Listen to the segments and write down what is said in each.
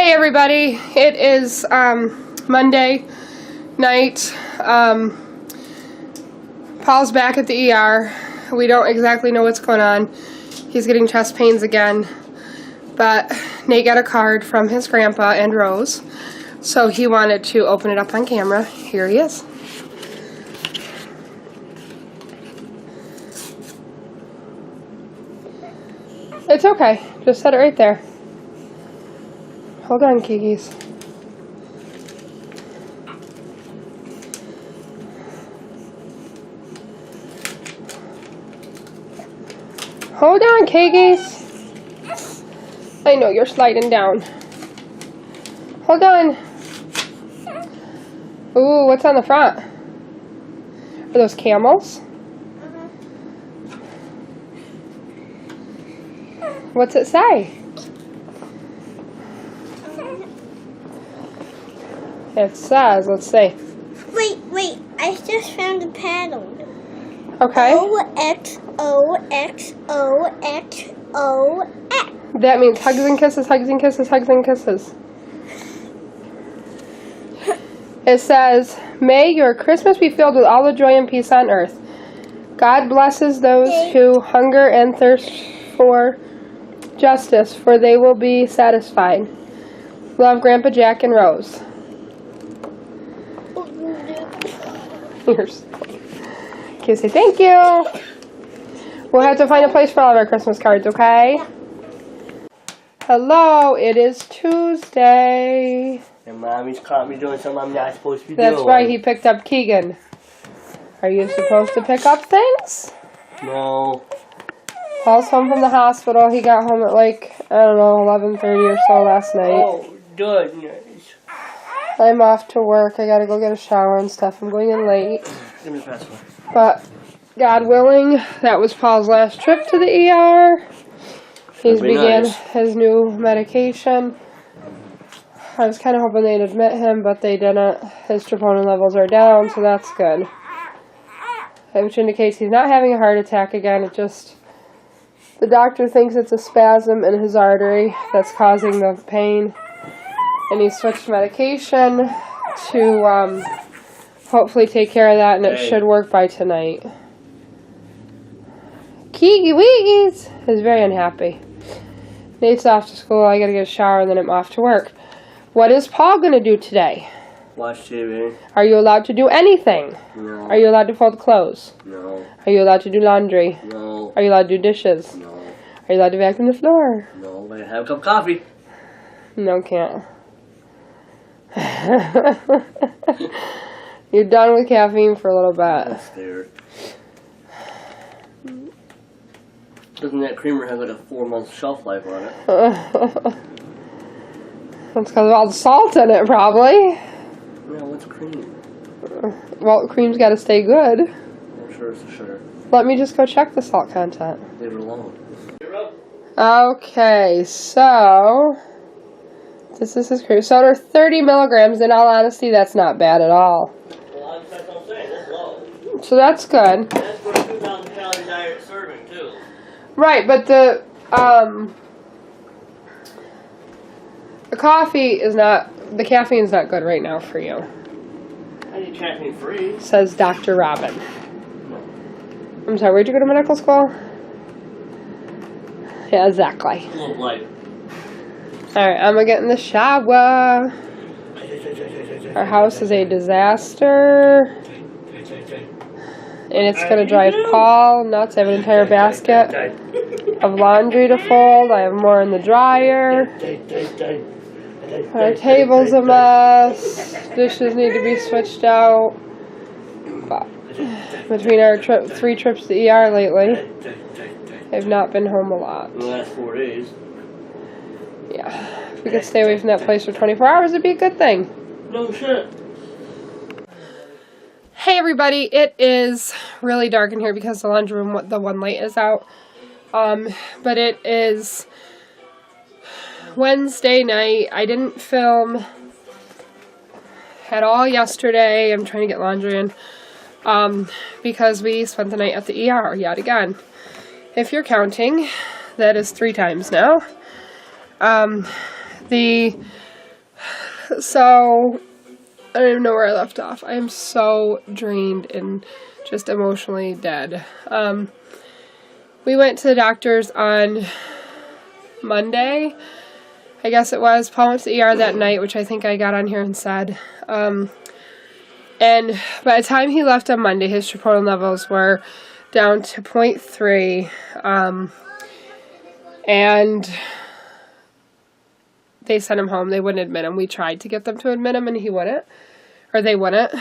Hey everybody, it is Monday night. Paul's back at the ER. We don't exactly know what's going on. He's getting chest pains again. But Nate got a card from his grandpa and Rose, so he wanted to open it up on camera. Here he is. It's okay. Just set it right there. Hold on, Kikis. Hold on, Kikis. I know you're sliding down. Hold on. Ooh, what's on the front? Are those camels? What's it say? It says, let's see. Wait, I just found the paddle. Okay. O-X-O-X-O-X-O-X. That means hugs and kisses, hugs and kisses, hugs and kisses. It says, may your Christmas be filled with all the joy and peace on earth. God blesses those who hunger and thirst for justice, for they will be satisfied. Love, Grandpa Jack and Rose. Okay, say thank you. We'll have to find a place for all of our Christmas cards, okay? Hello, it is Tuesday. And Mommy's caught me doing something I'm not supposed to be doing. That's right, he picked up Keegan. Are you supposed to pick up things? No. Paul's home from the hospital. He got home at like, I don't know, 11:30 or so last night. Oh, goodness. I'm off to work. I gotta go get a shower and stuff. I'm going in late. Give me the password. But, God willing, that was Paul's last trip to the ER. He's began his new medication. I was kind of hoping they'd admit him, but they didn't. His troponin levels are down, so that's good. Which indicates he's not having a heart attack again. It just, the doctor thinks it's a spasm in his artery that's causing the pain. And he switched medication to hopefully take care of that, and it should work by tonight. Keegan Weegies is very unhappy. Nate's off to school. I gotta get a shower, and then I'm off to work. What is Paul gonna do today? Watch TV. Are you allowed to do anything? No. Are you allowed to fold clothes? No. Are you allowed to do laundry? No. Are you allowed to do dishes? No. Are you allowed to vacuum the floor? No. I have a cup of coffee. No, can't. You're done with caffeine for a little bit. I'm scared. Doesn't that creamer have like a 4-month shelf life on it? That's because of all the salt in it, probably. Yeah, what's cream? Well, cream's got to stay good. I'm sure it's a sugar. Let me just go check the salt content. Leave it alone. Okay, so this is his cream. So they're 30 milligrams. In all honesty, that's not bad at all. Well, that's what I'm saying. That's low. So that's good. That's for a 2,000 calorie diet serving too. Right, but the coffee is not, the caffeine's not good right now for you. I need caffeine free. Says Dr. Robin. I'm sorry, where'd you go to medical school? Yeah, exactly. A little light. Alright, I'm gonna get in the shower. Our house is a disaster. And it's gonna drive Paul nuts. I have an entire basket of laundry to fold. I have more in the dryer. Our table's a mess. Dishes need to be switched out. But between our 3 trips to the ER lately, I've not been home a lot. In the last 4 days. Yeah. If we could stay away from that place for 24 hours, it'd be a good thing. No shit. Hey everybody, it is really dark in here because the laundry room, the one light is out. But it is Wednesday night. I didn't film at all yesterday. I'm trying to get laundry in. Because we spent the night at the ER yet again. If you're counting, that is 3 times now. The So, I don't even know where I left off. I am so drained and just emotionally dead. We went to the doctor's on Monday, I guess it was. Paul went to the ER that night, which I think I got on here and said. And by the time he left on Monday, his troponin levels were down to 0.3. And they sent him home. They wouldn't admit him. We tried to get them to admit him, and he wouldn't. Or they wouldn't.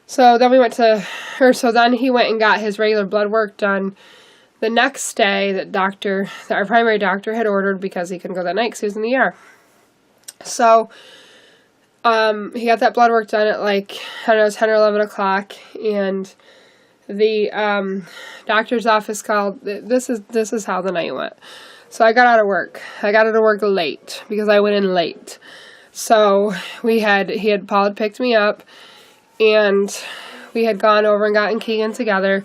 So then then he went and got his regular blood work done the next day that our primary doctor had ordered because he couldn't go that night because he was in the ER. So he got that blood work done at 10 or 11 o'clock, and the doctor's office called. This is how the night went. So I got out of work. I got out of work late because I went in late. So Paul had picked me up, and we had gone over and gotten Keegan together,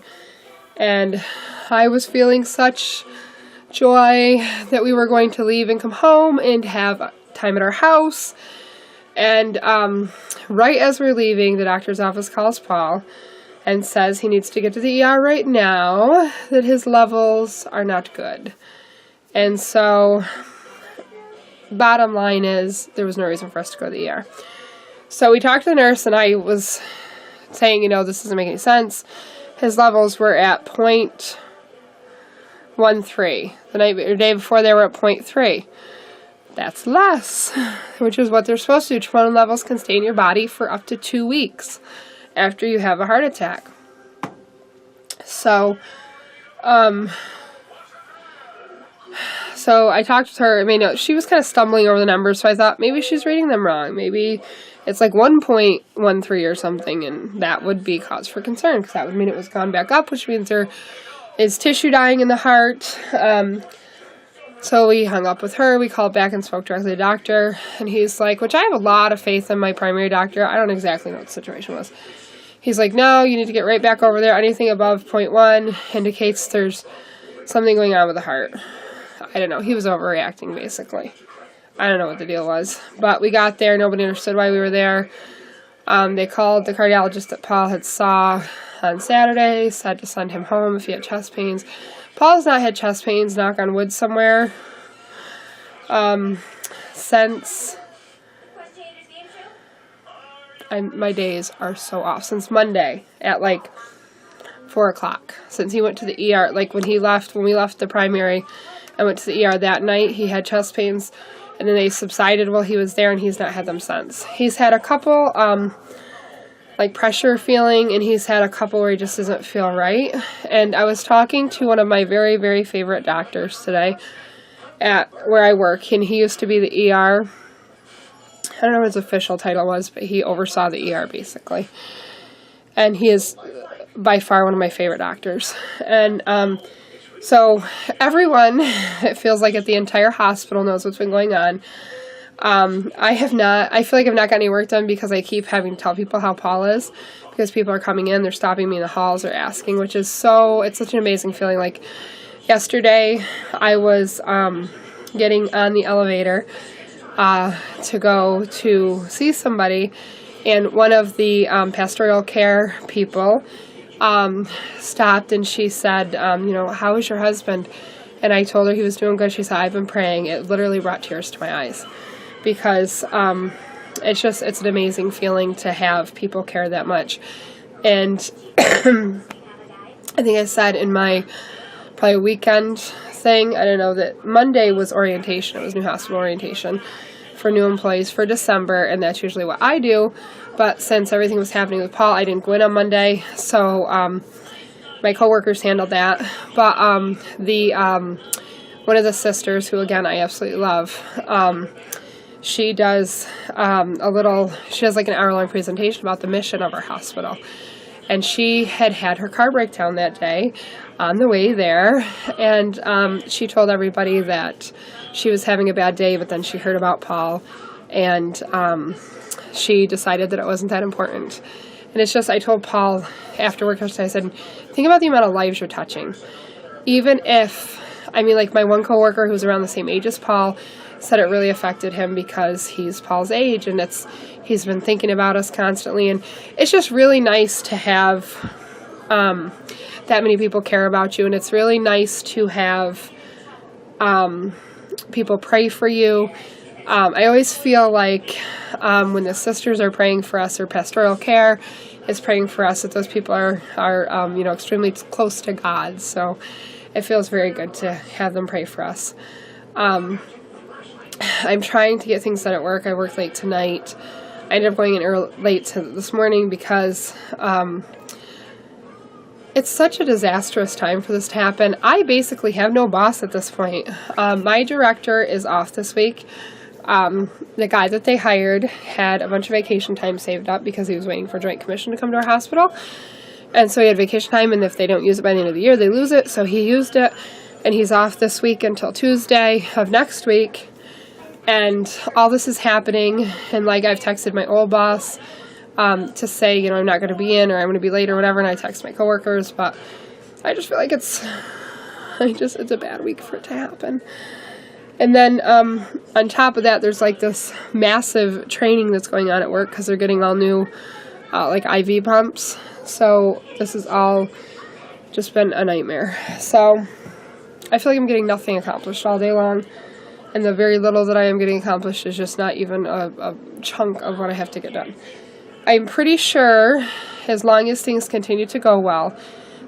and I was feeling such joy that we were going to leave and come home and have time at our house. And right as we're leaving, the doctor's office calls Paul and says he needs to get to the ER right now, that his levels are not good. And so bottom line is, there was no reason for us to go to the ER. So we talked to the nurse, and I was saying, this doesn't make any sense. His levels were at 0.13. The day before, they were at 0.3. That's less, which is what they're supposed to do. Troponin levels can stay in your body for up to 2 weeks after you have a heart attack. So, So I talked with her. She was kind of stumbling over the numbers, so I thought maybe she's reading them wrong. Maybe it's 1.13 or something, and that would be cause for concern, because that would mean it was gone back up, which means there is tissue dying in the heart. So we hung up with her. We called back and spoke directly to the doctor, and he's like, which I have a lot of faith in my primary doctor. I don't exactly know what the situation was. He's like, no, you need to get right back over there. Anything above 0.1 indicates there's something going on with the heart. I don't know. He was overreacting, basically. I don't know what the deal was. But we got there. Nobody understood why we were there. They called the cardiologist that Paul had saw on Saturday, said to send him home if he had chest pains. Paul's not had chest pains, knock on wood somewhere, since... my days are so off. Since Monday at 4 o'clock. Since he went to the ER, when we left the primary, I went to the ER that night. He had chest pains, and then they subsided while he was there, and he's not had them since. He's had a couple, pressure feeling, and he's had a couple where he just doesn't feel right. And I was talking to one of my very, very favorite doctors today at where I work, and he used to be the ER. I don't know what his official title was, but he oversaw the ER, basically. And he is by far one of my favorite doctors. And, so everyone, it feels like at the entire hospital knows what's been going on. I feel like I've not got any work done because I keep having to tell people how Paul is, because people are coming in, they're stopping me in the halls, they're asking, it's such an amazing feeling. Yesterday, I was, getting on the elevator, to go to see somebody, and one of the, pastoral care people, stopped, and she said, how is your husband? And I told her he was doing good. She said, I've been praying. It literally brought tears to my eyes, because it's an amazing feeling to have people care that much. And I think I said in my probably weekend thing, I don't know, that Monday was orientation. It was new hospital orientation for new employees for December, and that's usually what I do. But since everything was happening with Paul, I didn't go in on Monday, so my coworkers handled that. But one of the sisters, who again I absolutely love, she does an hour-long presentation about the mission of our hospital. And she had her car break down that day on the way there, and she told everybody that she was having a bad day, but then she heard about Paul, and she decided that it wasn't that important. And it's just, I told Paul after work yesterday, I said, think about the amount of lives you're touching. Even if, my one coworker who's around the same age as Paul said it really affected him because he's Paul's age, and he's been thinking about us constantly, and it's just really nice to have that many people care about you, and it's really nice to have people pray for you. I always feel like when the sisters are praying for us, or pastoral care is praying for us, that those people are extremely close to God. So it feels very good to have them pray for us. I'm trying to get things done at work. I worked late tonight. I ended up going in late this morning because it's such a disastrous time for this to happen. I basically have no boss at this point. My director is off this week. The guy that they hired had a bunch of vacation time saved up because he was waiting for Joint Commission to come to our hospital. And so he had vacation time, and if they don't use it by the end of the year, they lose it. So he used it, and he's off this week until Tuesday of next week. And all this is happening, and like I've texted my old boss to say, I'm not going to be in, or I'm going to be late or whatever, and I text my coworkers, but I just feel like it's a bad week for it to happen. And then on top of that, there's like this massive training that's going on at work because they're getting all new like IV pumps. So this has all just been a nightmare. So I feel like I'm getting nothing accomplished all day long. And the very little that I am getting accomplished is just not even a chunk of what I have to get done. I'm pretty sure, as long as things continue to go well,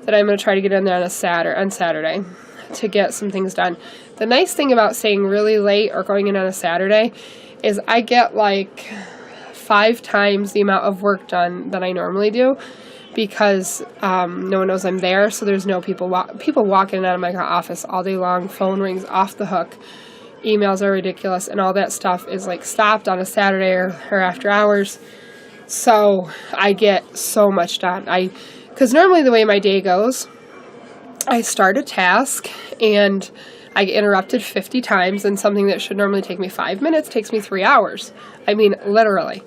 that I'm going to try to get in there on Saturday to get some things done. The nice thing about staying really late or going in on a Saturday is I get like 5 times the amount of work done that I normally do because no one knows I'm there, so there's no people walking in and out of my office all day long. Phone rings off the hook. Emails are ridiculous, and all that stuff is like stopped on a Saturday or after hours. So I get so much done. Because normally the way my day goes, I start a task and I get interrupted 50 times, and something that should normally take me 5 minutes takes me 3 hours. I mean, literally.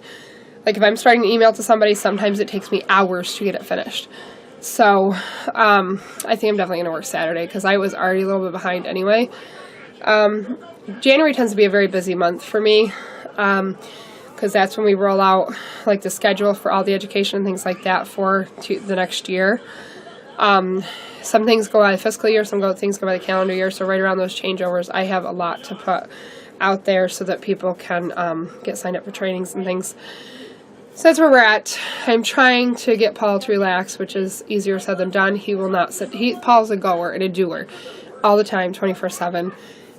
Like if I'm starting an email to somebody, sometimes it takes me hours to get it finished. So I think I'm definitely going to work Saturday because I was already a little bit behind anyway. January tends to be a very busy month for me because that's when we roll out like the schedule for all the education and things like that for the next year. Some things go by the fiscal year, things go by the calendar year, so right around those changeovers I have a lot to put out there so that people can get signed up for trainings and things. So that's where we're at. I'm trying to get Paul to relax, which is easier said than done. He will not sit. Paul's a goer and a doer all the time, 24/7.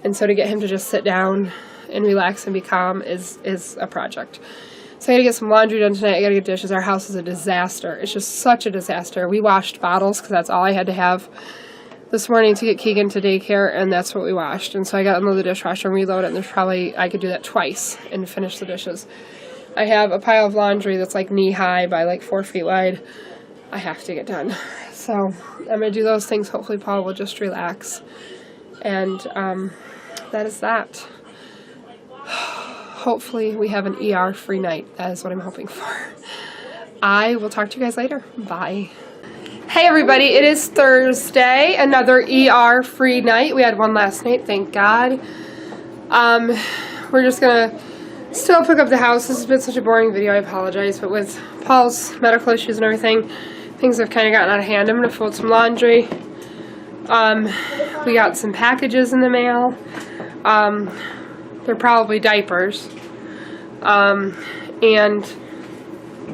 And so to get him to just sit down and relax and be calm is a project. So I got to get some laundry done tonight. I got to get dishes. Our house is a disaster. It's just such a disaster. We washed bottles because that's all I had to have this morning to get Keegan to daycare, and that's what we washed. And so I got to unload the dishwasher and reload it, and I could do that twice and finish the dishes. I have a pile of laundry that's like knee-high by like 4 feet wide. I have to get done. So I'm going to do those things. Hopefully Paul will just relax. And that is that. Hopefully we have an ER-free night. That is what I'm hoping for. I will talk to you guys later. Bye. Hey everybody, it is Thursday. Another ER-free night. We had one last night, thank God. We're just going to still pick up the house. This has been such a boring video, I apologize. But with Paul's medical issues and everything, things have kind of gotten out of hand. I'm going to fold some laundry. We got some packages in the mail. They're probably diapers. And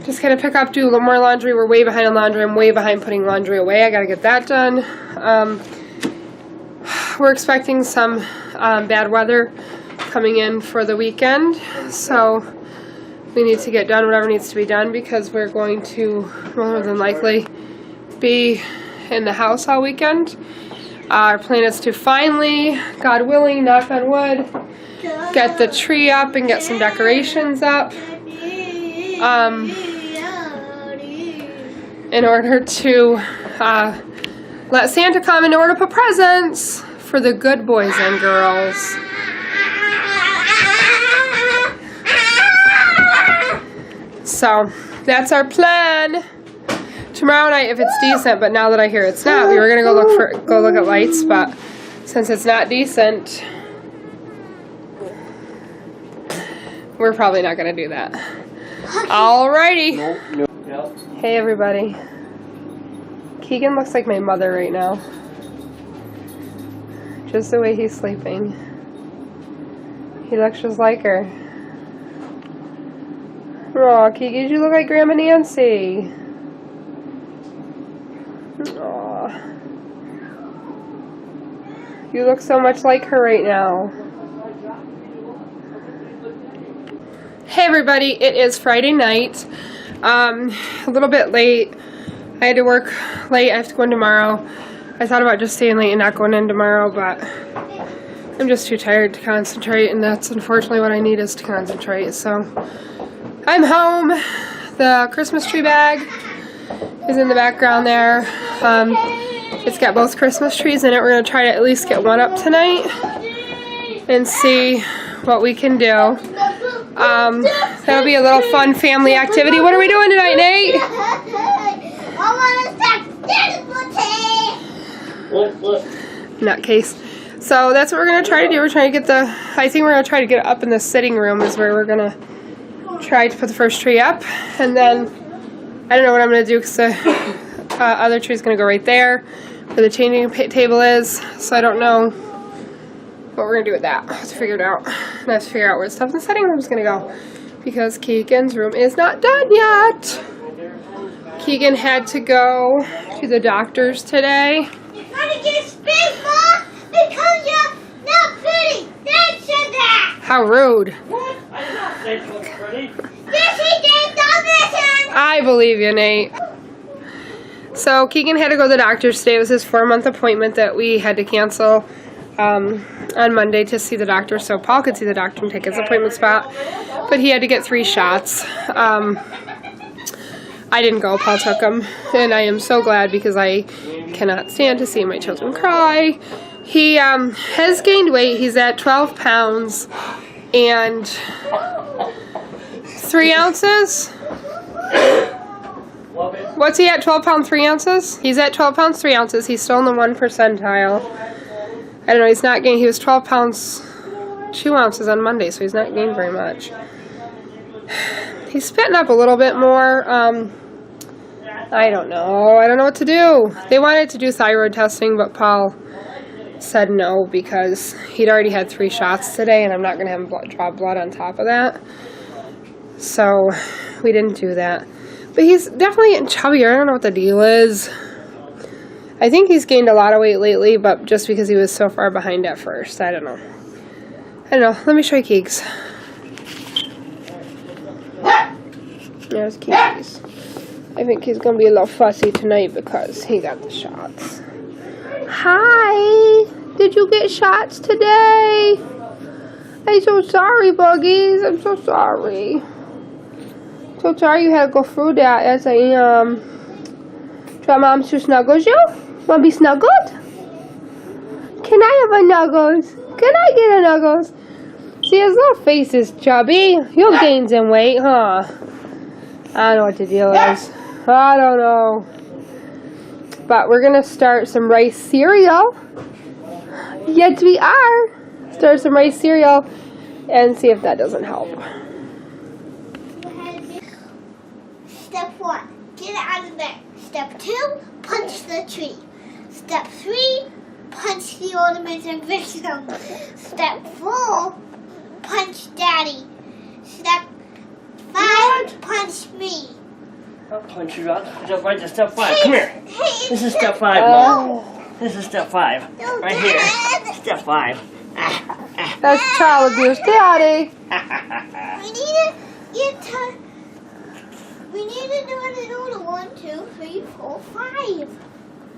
just kind of pick up, do a little more laundry. We're way behind on laundry. I'm way behind putting laundry away. I got to get that done. We're expecting some bad weather coming in for the weekend. So we need to get done whatever needs to be done because we're going to more than likely be in the house all weekend. Our plan is to finally, God willing, knock on wood, get the tree up and get some decorations up in order to let Santa come in order to put presents for the good boys and girls. So that's our plan. Tomorrow night, if it's decent, but now that I hear it's not, we were gonna go look at lights, but since it's not decent, we're probably not going to do that. Alrighty. Nope. Yep. Hey everybody. Keegan looks like my mother right now. Just the way he's sleeping. He looks just like her. Aw, Keegan, you look like Grandma Nancy. Aw. You look so much like her right now. Hey everybody, it is Friday night. A little bit late. I had to work late. I have to go in tomorrow. I thought about just staying late and not going in tomorrow, but I'm just too tired to concentrate, and that's unfortunately what I need is to concentrate. So I'm home. The Christmas tree bag is in the background there. It's got both Christmas trees in it. We're going to try to at least get one up tonight and see what we can do. That'll be a little fun family activity. What are we doing tonight, Nate? What? Nutcase. So that's what we're going to try to do. We're trying to get I think we're going to try to get it up in the sitting room is where we're going to try to put the first tree up. And then, I don't know what I'm going to do because the other tree is going to go right there where the changing table is. So I don't know what we're going to do with that. I have to figure it out. And I have to figure out where the stuff in the sitting room is going to go. Because Keegan's room is not done yet. Keegan had to go to the doctor's today. You're gonna get space, Mom, because you're not pretty. Dad said that. How rude. What? I did not say it was pretty. Yes, he did. Don't listen. I believe you, Nate. So Keegan had to go to the doctor's today. It was his 4-month appointment that we had to cancel on Monday to see the doctor so Paul could see the doctor and take his appointment spot. But he had to get 3 shots. I didn't go. Paul took them. And I am so glad because I cannot stand to see my children cry. He has gained weight. He's at 12 pounds and 3 ounces. What's he at? 12 pounds, 3 ounces? He's at 12 pounds, 3 ounces. He's still in the 1 percentile. I don't know. He's not gained. He was 12 pounds, 2 ounces on Monday, so he's not gained very much. He's spitting up a little bit more. I don't know. I don't know what to do. They wanted to do thyroid testing, but Paul said no because he'd already had 3 shots today, and I'm not going to have him draw blood on top of that. So we didn't do that. But he's definitely getting chubbier. I don't know what the deal is. I think he's gained a lot of weight lately, but just because he was so far behind at first. I don't know. Let me show you Keegs. There's Keegs. I think he's going to be a little fussy tonight because he got the shots. Hi! Did you get shots today? I'm so sorry, Buggies. I'm so sorry. So sorry you had to go through that. Yes, I am. Do you want Mom to snuggle you? Want to be snuggled? Can I have a Nuggles? Can I get a Nuggles? See, his little face is chubby. He'll gain some weight, huh? I don't know what the deal is. I don't know. But we're going to start some rice cereal. Yes, we are. Start some rice cereal and see if that doesn't help. Step 1, get it out of bed. Step 2, punch the tree. Step 3, punch the ornament and victim. Step 4, punch Daddy. Step 5, punch me. I'll punch you out. Jump right to step 5. Come here. Hey, This is step 5, Mom. This is step 5. No, Right Dad. here. Step 5. That's child abuse, Daddy. We need to do it in order. 1, 2, 3, 4, 5.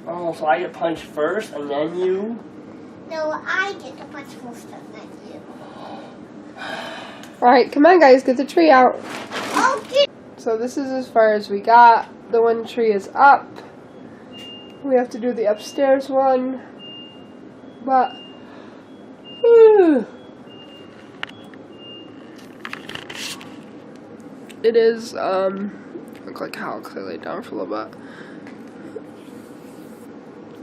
Oh, so I get punched first and then you? No, I get the punch first and then you. Alright, come on guys, get the tree out. Okay. So this is as far as we got. The one tree is up. We have to do the upstairs one. But it is look like how I'll clearly down for a little bit.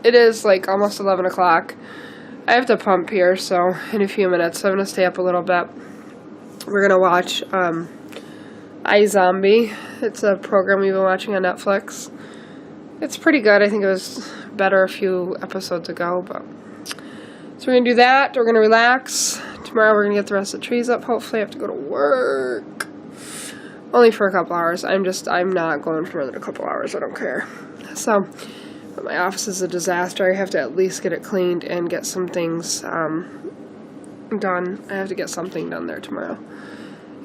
It is like almost 11 o'clock. I have to pump here, so in a few minutes I'm gonna stay up a little bit. we're gonna watch iZombie. It's a program we've been watching on Netflix. It's pretty good. I think it was better a few episodes ago, but so we're gonna do that. We're gonna relax. Tomorrow we're gonna get the rest of the trees up. Hopefully I have to go to work. Only for a couple hours. I'm not going for more than a couple hours. I don't care. So, but my office is a disaster. I have to at least get it cleaned and get some things done. I have to get something done there tomorrow.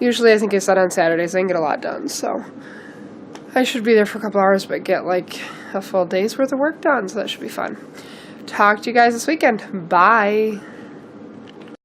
Usually I think I said on Saturdays I can get a lot done, so I should be there for a couple hours but get like a full day's worth of work done, so that should be fun. Talk to you guys this weekend. Bye.